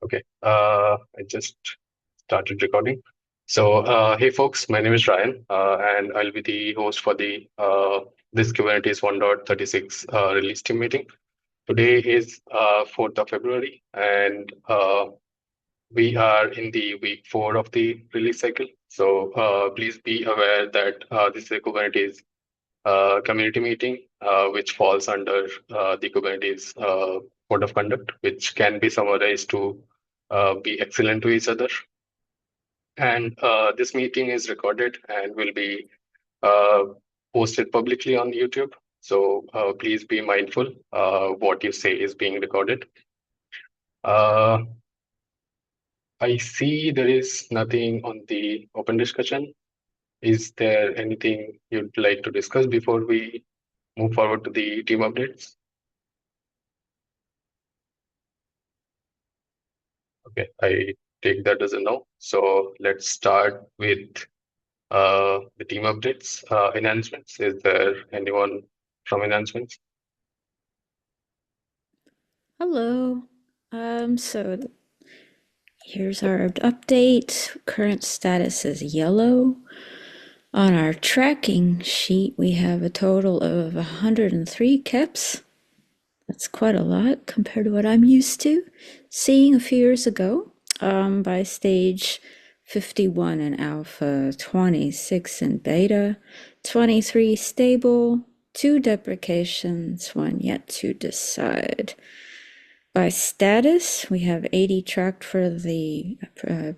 Okay, I just started recording. So, hey folks, my name is Ryan, and I'll be the host for the this Kubernetes 1.36 release team meeting. Today is 4th of February, and we are in the week 4 of the release cycle. So, please be aware that this is a Kubernetes community meeting, which falls under the Kubernetes code of conduct, which can be summarized to be excellent to each other. And this meeting is recorded and will be uh, posted publicly on YouTube. So please be mindful what you say is being recorded. Uh, I see there is nothing on the open discussion. Is there anything you'd like to discuss before we move forward to the team updates? Okay, I take that as a no. So let's start with the team updates, enhancements. Is there anyone from enhancements? Hello. So here's our update. Current status is yellow. On our tracking sheet, we have a total of 103 keps. That's quite a lot compared to what I'm used to seeing a few years ago. By stage 51 in alpha, 26 in beta, 23 stable, 2 deprecations, 1 yet to decide. By status, we have 80 tracked for the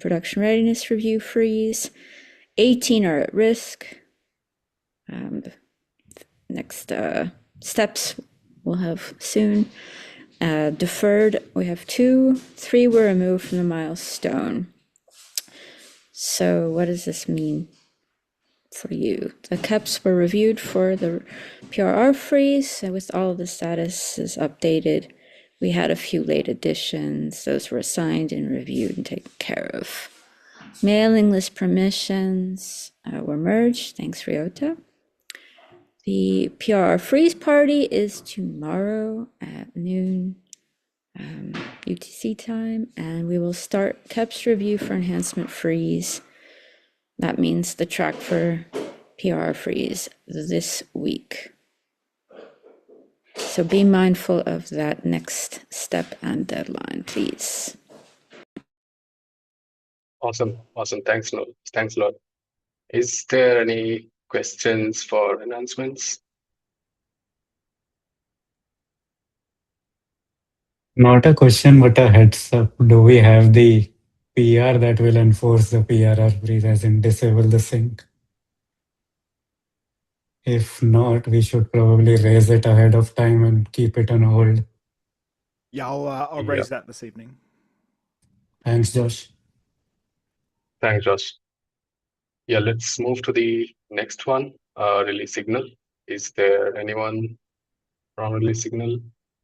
production readiness review freeze. 18 are at risk. Next steps we'll have soon. Deferred, we have 2. 3 were removed from the milestone. So what does this mean for you? The caps were reviewed for the PRR freeze, and with all of the statuses updated, we had a few late additions. Those were assigned and reviewed and taken care of. Mailing list permissions were merged. Thanks, Ryota. The PRR freeze party is tomorrow at noon UTC time, and we will start KEPS review for enhancement freeze. That means the track for PRR freeze this week. So be mindful of that next step and deadline, please. Awesome, awesome. Thanks, Lord. Thanks, Lord. Is there any questions for enhancements? Not a question, but a heads up. Do we have the PR that will enforce the PRR freeze, as in disable the sync? If not, we should probably raise it ahead of time and keep it on hold. Yeah, I'll Yeah. raise that this evening. Thanks, Josh. Thanks, Josh. Yeah, let's move to the next one, release signal. Is there anyone from release signal?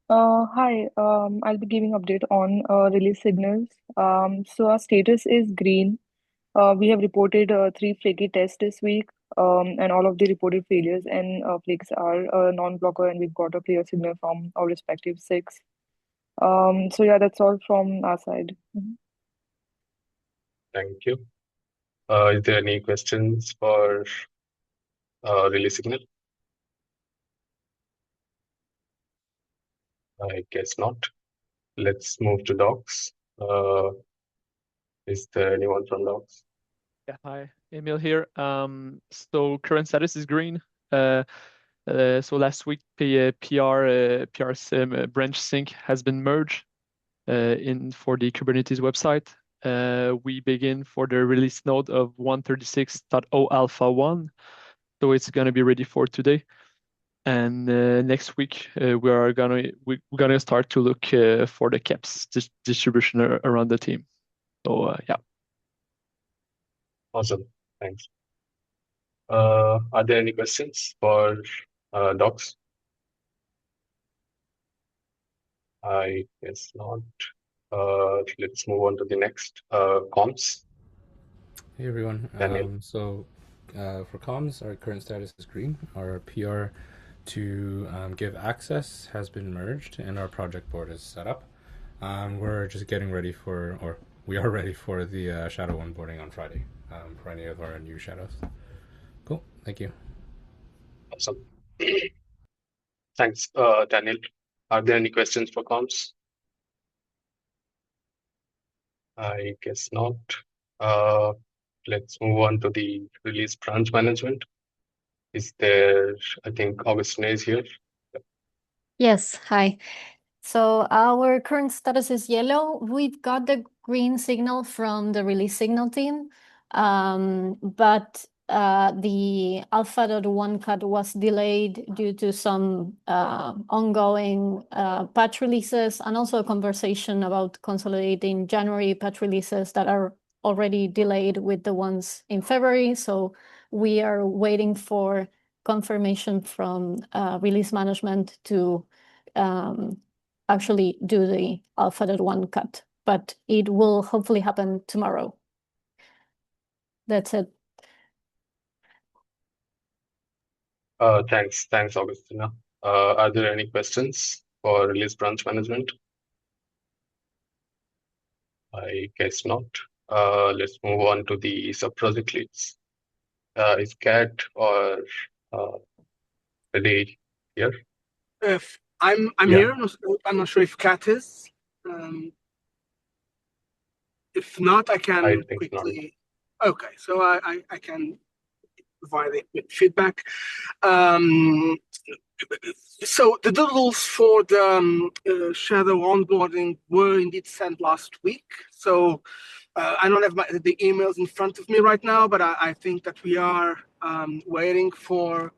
Hi, I'll be giving update on release signals. So our status is green. We have reported 3 flaky tests this week, and all of the reported failures and flakes are non-blocker, and we've got a clear signal from our respective SIGs. So yeah, that's all from our side. Mhm. Thank you. Is there any questions for release signal? I guess not. Let's move to docs. Is there anyone from docs? Yeah, hi, Emil here. So current status is green. So last week, PR sim branch sync has been merged in for the Kubernetes website. We begin for the release node of 136.0 alpha 1. So it's going to be ready for today. And next week, we're gonna start to look for the caps distribution around the team. So yeah. Awesome. Thanks. Are there any questions for docs? I guess not. Let's move on to the next comms. Hey everyone. Daniel. For comms, our current status is green. Our PR to give access has been merged and our project board is set up. We're just getting ready for, or we are ready for the shadow onboarding on Friday for any of our new shadows. Cool. Thank you. Awesome. Thanks, Daniel. Are there any questions for comms? I guess not. Let's move on to the release branch management. Is there, I think Augustine is here. Yes, hi. So our current status is yellow. We've got the green signal from the release signal team, but the alpha.1 cut was delayed due to some ongoing patch releases and also a conversation about consolidating January patch releases that are already delayed with the ones in February. So we are waiting for confirmation from release management to actually do the alpha.1 cut, but it will hopefully happen tomorrow. That's it. Thanks, Augustina. Are there any questions for release branch management? I guess not. Let's move on to the sub-project leads. Is Kat or Reddy here? If I'm Yeah. here, I'm not sure if Kat is. If not, I can I think quickly. Okay, so I can provide it with feedback. So the doodles for the shadow onboarding were indeed sent last week. So I don't have the emails in front of me right now, but I think that we are waiting for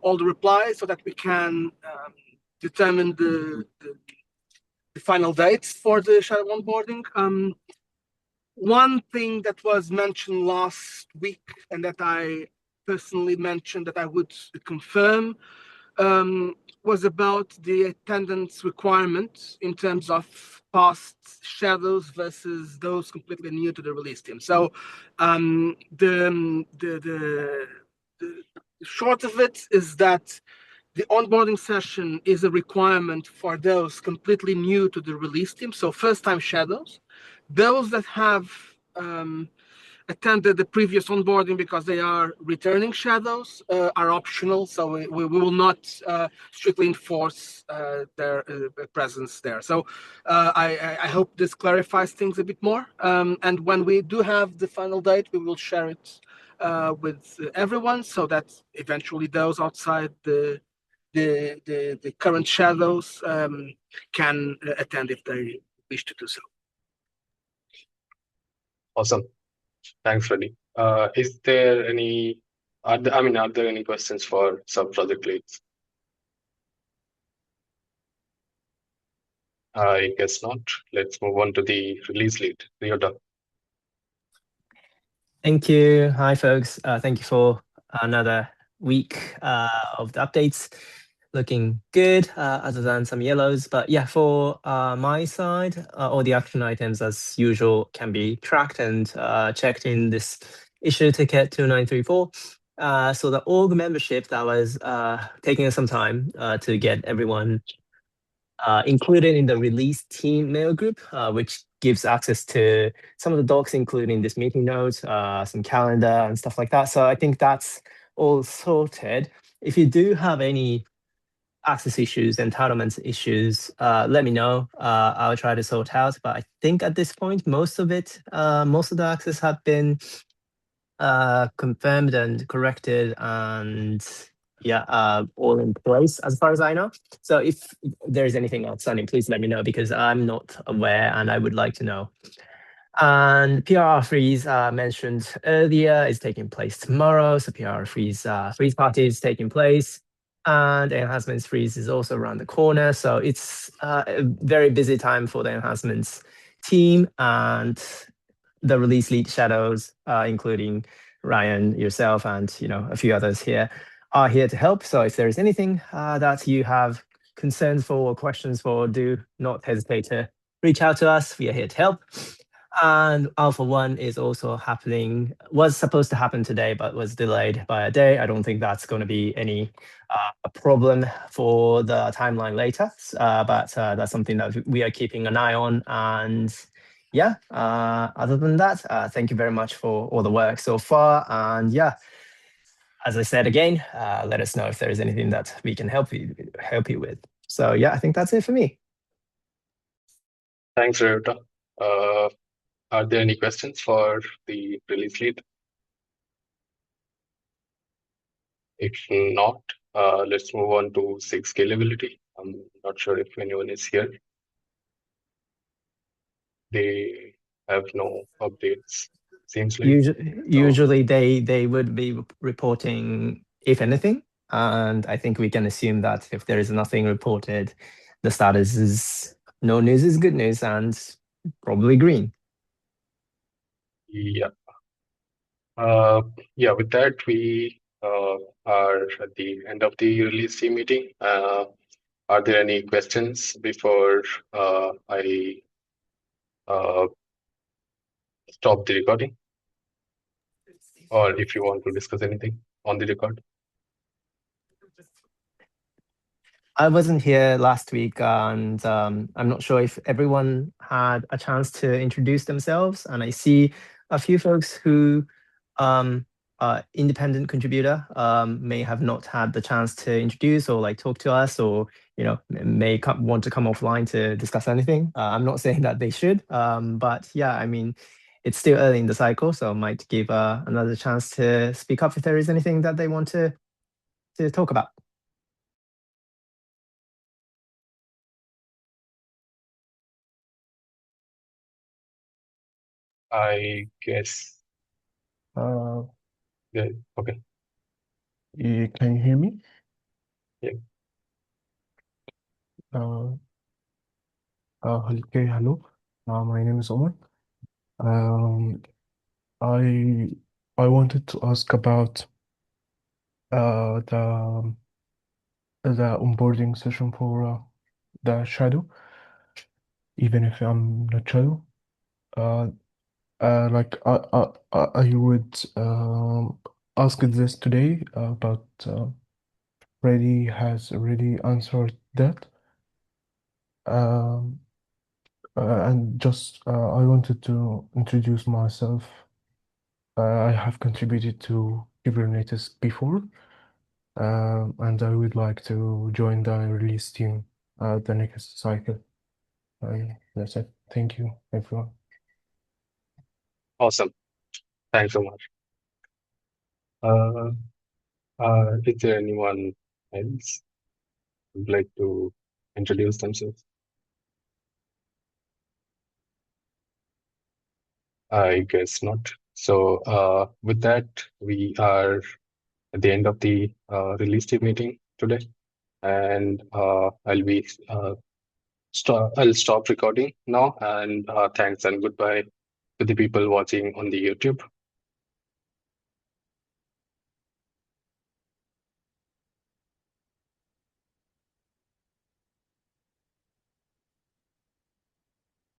all the replies so that we can determine the final dates for the shadow onboarding. One thing that was mentioned last week and that I personally mentioned that I would confirm was about the attendance requirement in terms of past shadows versus those completely new to the release team. So the short of it is that the onboarding session is a requirement for those completely new to the release team, so first-time shadows. Those that have attended the previous onboarding because they are returning shadows are optional, so we will not strictly enforce their presence there. So I hope this clarifies things a bit more. And when we do have the final date, we will share it with everyone so that eventually those outside the current shadows can attend if they wish to do so. Awesome. Thanks, Reddy. Is there any, are there any questions for sub-project leads? I guess not. Let's move on to the release lead. Ryota. Thank you. Hi, folks. Thank you for another week of the updates. Looking good, other than some yellows. But yeah, for my side, all the action items, as usual, can be tracked and checked in this issue ticket 2934. So the org membership, that was taking some time to get everyone included in the release team mail group, which gives access to some of the docs, including this meeting notes, some calendar and stuff like that. So I think that's all sorted. If you do have any access issues, entitlements issues, let me know. I'll try to sort out. But I think at this point, most of the access have been confirmed and corrected, and yeah, all in place as far as I know. So if there's anything outstanding, please let me know because I'm not aware and I would like to know. And PRR freeze mentioned earlier is taking place tomorrow. So PRR freeze party is taking place. And enhancements freeze is also around the corner. So it's a very busy time for the enhancements team and the release lead shadows, including Ryan, yourself, and a few others here are here to help. So if there is anything that you have concerns for or questions for, do not hesitate to reach out to us. We are here to help. And Alpha 1 is also happening, was supposed to happen today, but was delayed by a day. I don't think that's going to be any a problem for the timeline later, but that's something that we are keeping an eye on. And yeah, other than that, thank you very much for all the work so far. And yeah, as I said again, let us know if there is anything that we can help you with. So yeah, I think that's it for me. Thanks, Ryota. Are there any questions for the release lead? If not, let's move on to SIG scalability. I'm not sure if anyone is here. They have no updates, seems like. Usually they would be reporting if anything, and I think we can assume that if there is nothing reported, the status is no news is good news and probably green. Yeah. Yeah, with that, we are at the end of the release team meeting. Are there any questions before I stop the recording? Or if you want to discuss anything on the record? I wasn't here last week, and I'm not sure if everyone had a chance to introduce themselves. And I see a few folks who independent contributor may have not had the chance to introduce or like talk to us, or may want to come offline to discuss anything. I'm not saying that they should, but yeah, I mean, it's still early in the cycle, so I might give another chance to speak up if there is anything that they want to talk about. I guess. Yeah, okay. Can you hear me? Yeah. Okay, hello. My name is Omar. I wanted to ask about the onboarding session for the shadow, even if I'm not shadow. Like I would ask this today, but Freddy has already answered that. And just I wanted to introduce myself. I have contributed to Kubernetes before, and I would like to join the release team the next cycle. That's it. Thank you, everyone. Awesome. Thanks so much. Is there anyone else who would like to introduce themselves? I guess not. So with that, we are at the end of the release team meeting today, and I'll stop recording now. And thanks and goodbye to the people watching on the YouTube.